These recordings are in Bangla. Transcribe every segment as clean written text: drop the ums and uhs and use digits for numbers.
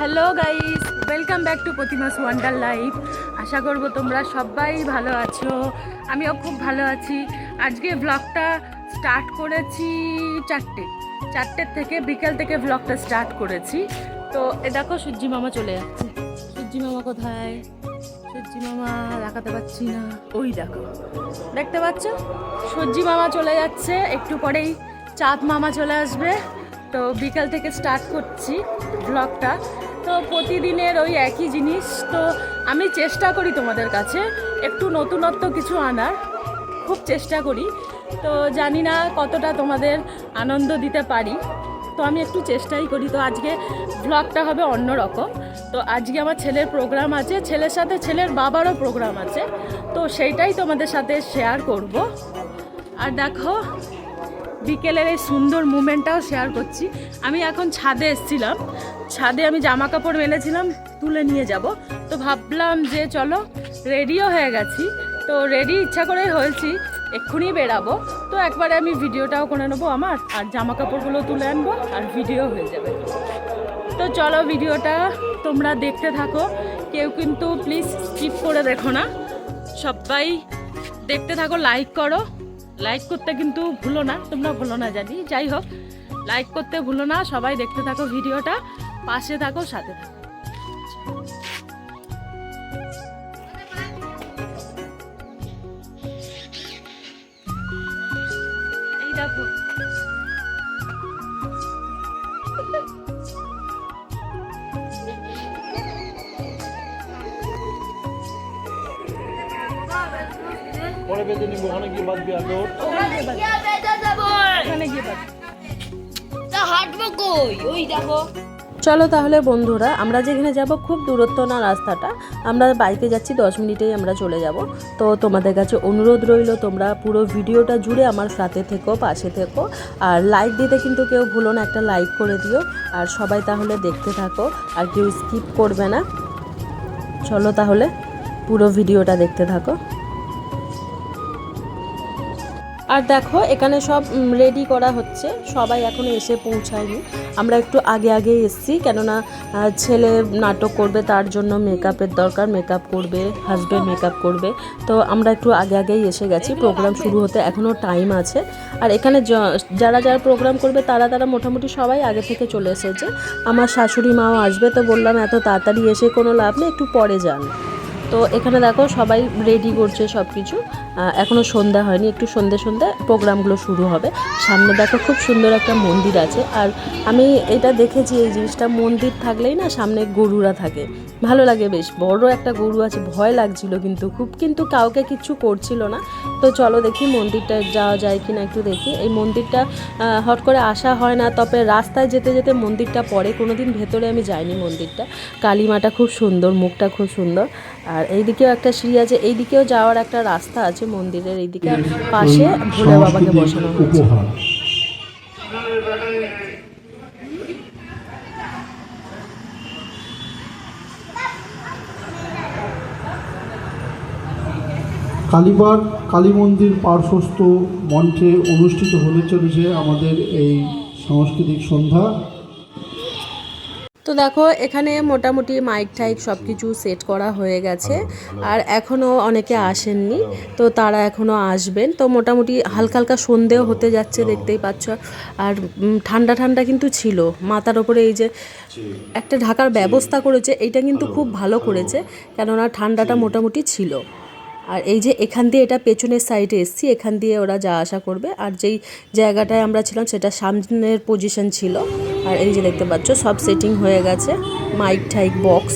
Hello guys, welcome back to Pratimas wonder life. আশা করব তোমরা সবাই ভালো আছো, আমিও খুব ভালো আছি। আজকে ব্লগটা স্টার্ট করেছি চারটের থেকে, বিকেল থেকে ব্লগটা স্টার্ট করেছি। তো এ দেখো সূর্যি মামা চলে যাচ্ছে। সূর্যি মামা কোথায়? সূর্যি মামা দেখাতে পাচ্ছি না। ওই দেখো, দেখতে পাচ্ছ সূর্যি মামা চলে যাচ্ছে, একটু পরেই চাঁদ মামা চলে আসবে। তো বিকাল থেকে স্টার্ট করছি ব্লগটা। তো প্রতিদিনের ওই একই জিনিস, তো আমি চেষ্টা করি তোমাদের কাছে একটু নতুনত্ব কিছু আনার, খুব চেষ্টা করি। তো জানি না কতটা তোমাদের আনন্দ দিতে পারি, তো আমি একটু চেষ্টাই করি। তো আজকে ব্লগটা হবে অন্যরকম। তো আজকে আমার ছেলের প্রোগ্রাম আছে, ছেলের সাথে ছেলের বাবারও প্রোগ্রাম আছে, তো সেইটাই তোমাদের সাথে শেয়ার করব। আর দেখো বিকেলের এই সুন্দর মুমেন্টটাও শেয়ার করছি। আমি এখন ছাদে এসেছিলাম, ছাদে আমি জামা কাপড় মেলেছিলাম, তুলে নিয়ে যাব। তো ভাবলাম যে চলো, রেডিও হয়ে গেছি। তো রেডি ইচ্ছা করেই হয়েছি, এক্ষুনি বেরাবো। তো একবারে আমি ভিডিওটাও করে নেবো আমার, আর জামা কাপড়গুলো তুলে আনবো, আর ভিডিও হয়ে যাবে। তো চলো ভিডিওটা তোমরা দেখতে থাকো, কেউ কিন্তু প্লিজ স্কিপ করে দেখো না, সবাই দেখতে থাকো, লাইক করো। লাইক করতে কিন্তু ভুলো না, তোমরা ভুলো না জানি, যাই হোক লাইক করতে ভুলো না। সবাই দেখতে থাকো ভিডিওটা, পাশে থাকো, সাথে থাকো। এই দেখো পরে বেঁধে নিব, ওখানে গিয়ে বাঁধবি আগে। ওখানে গিয়ে বাদ। চলো তাহলে বন্ধুরা, আমরা যেখানে যাব খুব দূরত্ব না রাস্তাটা, আমরা বাইকে যাচ্ছি, 10 মিনিটেই আমরা চলে যাব। তো তোমাদের কাছে অনুরোধ রইল, তোমরা পুরো ভিডিওটা জুড়ে আমার সাথে থেকো, পাশে থেকো। আর লাইক দিতে কিন্তু কেউ ভুলো না, একটা লাইক করে দিও। আর সবাই তাহলে দেখতে থাকো, আর কেউ স্কিপ করবে না। চলো তাহলে পুরো ভিডিওটা দেখতে থাকো। আর দেখো এখানে সব রেডি করা হচ্ছে, সবাই এখনো এসে পৌঁছায়নি। আমরা একটু আগে আগে এসেছি, কেননা ছেলে নাটক করবে, তার জন্য মেকআপের দরকার, মেকআপ করবে, হাজব্যান্ড মেকআপ করবে। তো আমরা একটু আগে আগেই এসে গেছি, প্রোগ্রাম শুরু হতে এখনও টাইম আছে। আর এখানে যারা যারা প্রোগ্রাম করবে তারা মোটামুটি সবাই আগে থেকে চলে এসেছে। আমার শাশুড়ি মাও আসবে, তো বললাম এত তাড়াতাড়ি এসে কোনো লাভ নেই, একটু পরে যান। তো এখানে দেখো সবাই রেডি করছে সব কিছু, এখনও সন্ধ্যা হয়নি, একটু সন্ধ্যে প্রোগ্রামগুলো শুরু হবে। সামনে দেখো খুব সুন্দর একটা মন্দির আছে, আর আমি এটা দেখেছি, এই জিনিসটা মন্দির থাকলেই না সামনে গরুরা থাকে, ভালো লাগে, বেশ বড় একটা গরু আছে, ভয় লাগছিল কিন্তু কাউকে কিচ্ছু করছিল না। তো চলো দেখি মন্দিরটা যাওয়া যায় কিনা, একটু দেখি। এই মন্দিরটা হট করে আসা হয় না, তবে রাস্তায় যেতে যেতে মন্দিরটা পড়ে, কোনোদিন ভেতরে আমি যাইনি মন্দিরটা। কালীমাটা খুব সুন্দর, মুখটা খুব সুন্দর। আর এইদিকেও একটা সিঁড়ি আছে, এইদিকেও যাওয়ার একটা রাস্তা আছে মন্দিরের এইদিকে, পাশে ভোলে বাবাকে বসানো হয়েছে। কালীবার কালী মন্দির পার্শ্বস্থ মঞ্চে অনুষ্ঠিত হতে চলেছে আমাদের এই সাংস্কৃতিক সন্ধ্যা। তো দেখো এখানে মোটামুটি মাইক টাইক সব কিছু সেট করা হয়ে গেছে, আর এখনও অনেকে আসেননি, তো তারা এখনও আসবেন। তো মোটামুটি হালকা হালকা সন্ধেও হতে যাচ্ছে, দেখতেই পাচ্ছ। আর ঠান্ডা ঠান্ডা কিন্তু ছিল, মাথার ওপরে এই যে একটা ঢাকার ব্যবস্থা করেছে, এইটা কিন্তু খুব ভালো করেছে, কেননা ঠান্ডাটা মোটামুটি ছিল। আর এই যে এখান দিয়ে, এটা পেছনের সাইডে এসছি, এখান দিয়ে ওরা যা আসা করবে। আর যেই জায়গাটায় আমরা ছিলাম সেটা সামনের পজিশন ছিল। আর এই যে দেখতে পাচ্ছ সব সেটিং হয়ে গেছে, মাইক ঠাইক বক্স।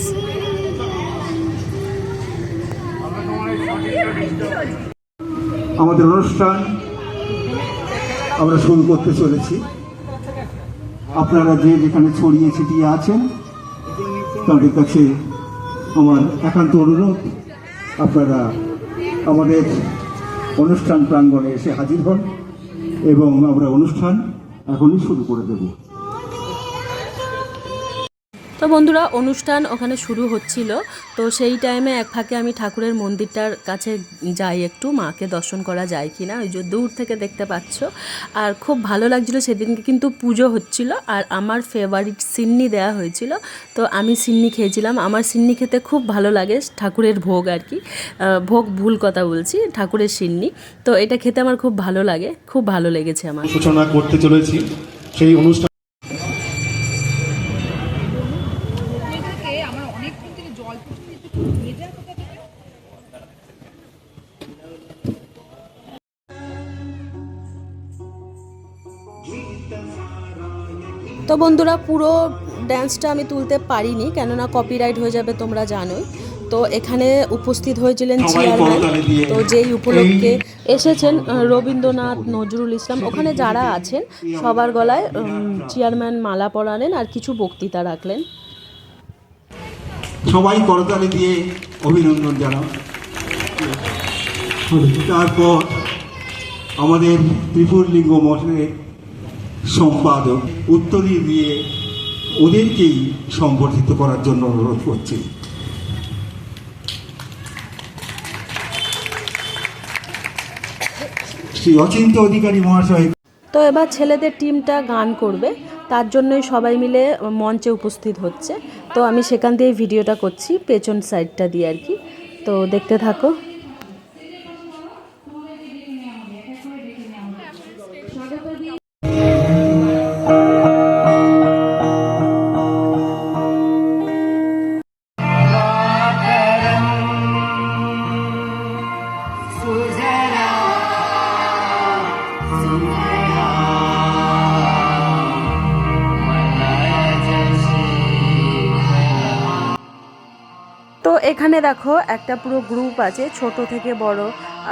আমাদের অনুষ্ঠান আমরা শুরু করতে চলেছি। আপনারা যে যেখানে ছড়িয়ে ছিটিয়ে আছেন, তাদের কাছে আমার একান্ত অনুরোধ, আপনারা আমাদের অনুষ্ঠান প্রাঙ্গণে এসে হাজির হন, এবং আমরা অনুষ্ঠান এখনই শুরু করে দেব। তো বন্ধুরা অনুষ্ঠান ওখানে শুরু হচ্ছিল, তো সেই টাইমে এক ফাঁকে আমি ঠাকুরের মন্দিরটার কাছে যাই, একটু মাকে দর্শন করা যায় কি না, ওই যে দূর থেকে দেখতে পাচ্ছ। আর খুব ভালো লাগছিলো, সেদিনকে কিন্তু পুজো হচ্ছিল আর আমার ফেভারিট সিন্নি দেওয়া হয়েছিল, তো আমি সিন্নি খেয়েছিলাম। আমার সিন্নি খেতে খুব ভালো লাগে, ঠাকুরের ভোগ আর কি, ভোগ ভুল কথা বলছি, ঠাকুরের সিন্নি। তো এটা খেতে আমার খুব ভালো লাগে, খুব ভালো লেগেছে আমার। সূচনা করতে চলেছি সেই অনুষ্ঠান। তো বন্ধুরা পুরো ড্যান্সটা আমি তুলতে পারিনি, কেননা কপিরাইট হয়ে যাবে তোমরা জানোই। তো এখানে উপস্থিত হয়েছিলেন চেয়ারম্যান, তো যেই উপলক্ষে এসেছেন রবীন্দ্রনাথ, নজরুল ইসলাম, ওখানে যারা আছেন সবার গলায় চেয়ারম্যান মালা পরালেন আর কিছু বক্তৃতা রাখলেন। সবাই করতালি দিয়ে অভিনন্দন জানাও। তারপর আমাদের ত্রিপুরলিঙ্গ মঠের সম্পাদক উত্তরী দিয়ে ওদেরকেই সংগঠিত করার জন্য অনুরোধ করছি। শ্রী অচিন্ত অধিকারী মহাশয়। তো এবার ছেলেদের টিমটা গান করবে, তার জন্যই সবাই মিলে মঞ্চে উপস্থিত হচ্ছে। তো আমি সেখান দিয়ে ভিডিওটা করছি, পেছন সাইডটা দিয়ে আর কি, তো দেখতে থাকো। তো এখানে দেখো একটা পুরো গ্রুপ আছে, ছোট থেকে বড়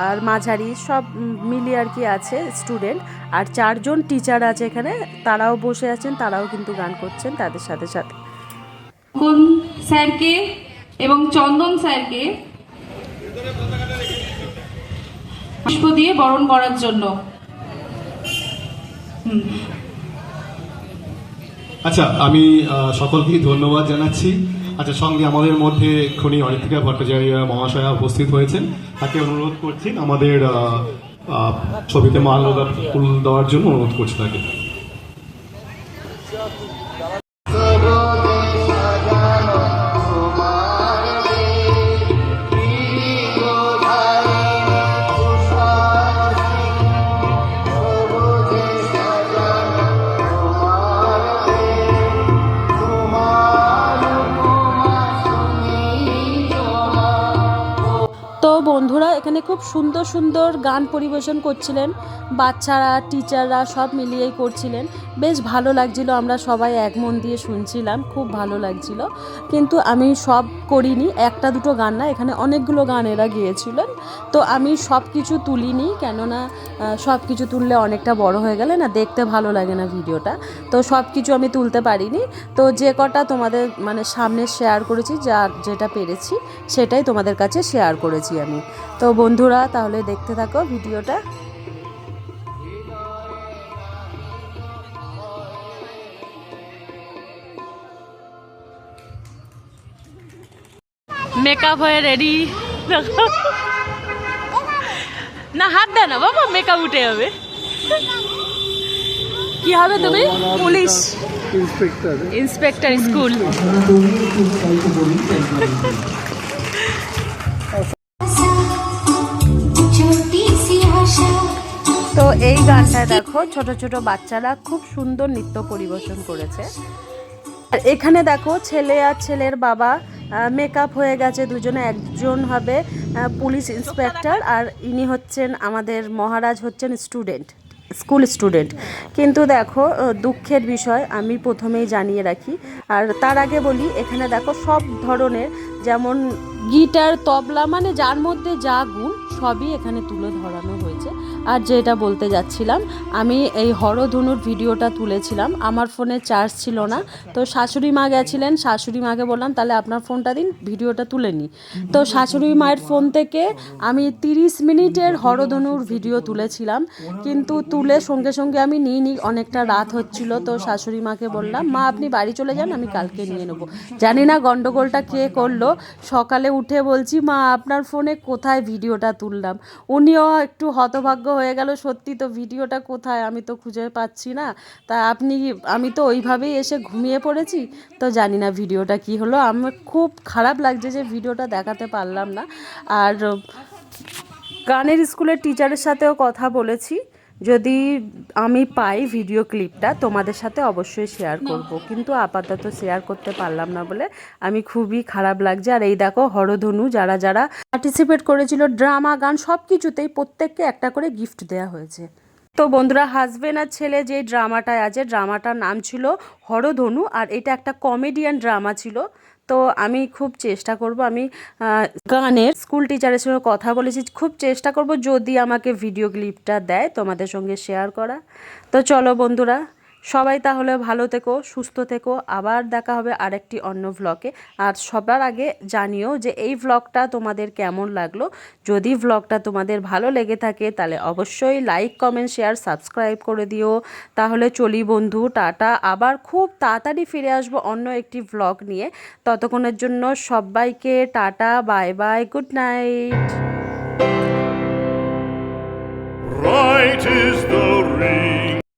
আর মাঝারি সব মিলিয়ে আর কি আছে স্টুডেন্ট, আর 4 জন টিচার আছে এখানে, তারাও বসে আছেন, তারাও কিন্তু গান করছেন তাদের সাথে সাথে। কোন স্যারকে এবং চন্দন স্যারকে পুষ্প দিয়ে বরণ করার জন্য। আচ্ছা, আমি সকলকেই ধন্যবাদ জানাচ্ছি। আচ্ছা, সঙ্গে আমাদের মধ্যে এক্ষুনি অনিতিকা ভট্টাচার্য মহাশয়া উপস্থিত হয়েছেন, তাকে অনুরোধ করছি আমাদের ছবিতে মাল্যদা ফুল দেওয়ার জন্য অনুরোধ করছি তাকে। তো বন্ধুরা এখানে খুব সুন্দর সুন্দর গান পরিবেশন করছিলেন, বাচ্চারা টিচাররা সব মিলিয়েই করছিলেন, বেশ ভালো লাগছিল, আমরা সবাই এক মন দিয়ে শুনছিলাম, খুব ভালো লাগছিল। কিন্তু আমি সব করিনি, একটা দুটো গান না, এখানে অনেকগুলো গান এরা গিয়েছিলেন, তো আমি সব কিছু তুলিনি, কেননা সব কিছু তুললে অনেকটা বড় হয়ে গেলে না দেখতে ভালো লাগে না ভিডিওটা, তো সব কিছু আমি তুলতে পারিনি। তো যে কটা তোমাদের মানে সামনে শেয়ার করেছি, যেটা পেরেছি সেটাই তোমাদের কাছে শেয়ার করেছি আমি। তো বন্ধুরা তাহলে দেখতে থাকো ভিডিওটা। মেকআপ হয়ে রেডি, না হাত দে না বাবা, মেকআপ উঠে যাবে। কি হবে তুমি? Police inspector school. তো এই গানটায় দেখো ছোট ছোট বাচ্চারা খুব সুন্দর নৃত্য পরিবেশন করেছে। আর এখানে দেখো ছেলে আর ছেলের বাবা মেকআপ হয়ে গেছে দুজনে, একজন হবে পুলিশ ইন্সপেক্টর আর ইনি হচ্ছেন আমাদের মহারাজ, হচ্ছেন স্টুডেন্ট, স্কুল স্টুডেন্ট। কিন্তু দেখো দুঃখের বিষয়, আমি প্রথমেই জানিয়ে রাখি আর তার আগে বলি, এখানে দেখো সব ধরনের, যেমন গিটার, তবলা, মানে যার মধ্যে যা গুণ সবই এখানে তুলে ধরানো হয়েছে। আর যেটা বলতে যাচ্ছিলাম, আমি এই হরধনুর ভিডিওটা তুলেছিলাম, আমার ফোনে চার্জ ছিল না, তো শাশুড়ি মা গেছিলেন, শাশুড়ি মাকে বললাম তাহলে আপনার ফোনটা দিন, ভিডিওটা তুলে নিই। তো শাশুড়ি মায়ের ফোন থেকে আমি 30 মিনিটের হরধনুর ভিডিও তুলেছিলাম, কিন্তু তুলে সঙ্গে সঙ্গে আমি নিইনি, অনেকটা রাত হচ্ছিল। তো শাশুড়ি মাকে বললাম, মা আপনি বাড়ি চলে যান, আমি কালকে নিয়ে নেবো। জানি না গন্ডগোলটা কে করলো, সকালে উঠে বলছি মা আপনার ফোনে কোথায় ভিডিওটা তুললাম, উনিও একটু হতভাগ্য হয়ে গেল, সত্যি তো ভিডিওটা কোথায়, আমি তো খুঁজে পাচ্ছি না। তা আমি তো ওইভাবেই এসে ঘুমিয়ে পড়েছি, তো জানি না ভিডিওটা কি হলো। আমার খুব খারাপ লাগছে যে ভিডিওটা দেখাতে পারলাম না। আর গানের স্কুলের টিচারের সাথেও কথা বলেছি, যদি আমি পাই ভিডিও ক্লিপটা তোমাদের সাথে অবশ্যই শেয়ার করব, কিন্তু আপাতত শেয়ার করতে পারলাম না বলে আমি খুবই খারাপ লাগছে। আর এই দেখো হরধনু যারা যারা পার্টিসিপেট করেছিল, ড্রামা গান সব কিছুতেই প্রত্যেককে একটা করে গিফট দেওয়া হয়েছে। তো বন্ধুরা, হাজবেন্ড আর ছেলে যে ড্রামাটায় আছে, ড্রামাটার নাম ছিল হরধনু, আর এটা একটা কমেডিয়ান ড্রামা ছিল। তো আমি খুব চেষ্টা করব, আমি গানের স্কুল টিচারের সঙ্গে কথা বলেছি, খুব চেষ্টা করব যদি আমাকে ভিডিও ক্লিপটা দেয় তোমাদের সঙ্গে শেয়ার করা। তো চলো বন্ধুরা, সবাই তাহলে ভালো থেকো, সুস্থ থেকো, আবার দেখা হবে আরেকটি অন্য ভ্লগে। আর সবার আগে জানিও যে এই ভ্লগটা তোমাদের কেমন লাগলো। যদি ভ্লগটা তোমাদের ভালো লেগে থাকে তাহলে অবশ্যই লাইক, কমেন্ট, শেয়ার, সাবস্ক্রাইব করে দিও। তাহলে চলি বন্ধু, টাটা। আবার খুব তাড়াতাড়ি ফিরে আসবো অন্য একটি ভ্লগ নিয়ে। ততক্ষণের জন্য সবাইকে tata, bye bye, good night. Right is the